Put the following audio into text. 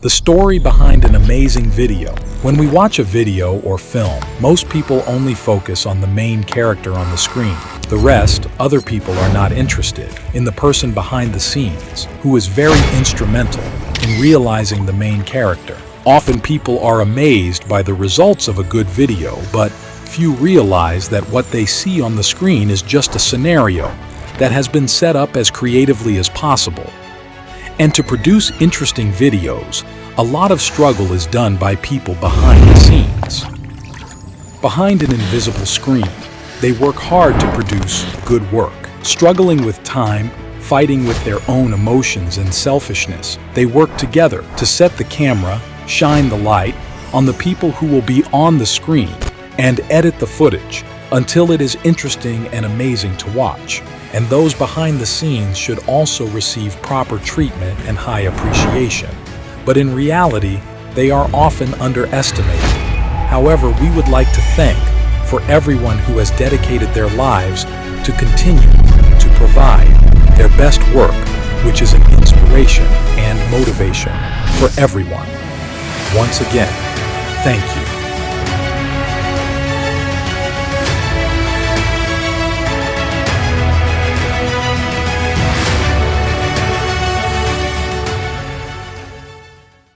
The story behind an amazing video. When we watch a video or film, most people only focus on the main character on the screen. The rest, other people are not interested in the person behind the scenes, who is very instrumental in realizing the main character. Often people are amazed by the results of a good video, but few realize that what they see on the screen is just a scenario that has been set up as creatively as possible. And to produce interesting videos, a lot of struggle is done by people behind the scenes. Behind an invisible screen, they work hard to produce good work. Struggling with time, fighting with their own emotions and selfishness, they work together to set the camera, shine the light on the people who will be on the screen, and edit the footage until it is interesting and amazing to watch. And those behind the scenes should also receive proper treatment and high appreciation. But in reality, they are often underestimated. However, we would like to thank for everyone who has dedicated their lives to continue to provide their best work, which is an inspiration and motivation for everyone. Once again, thank you.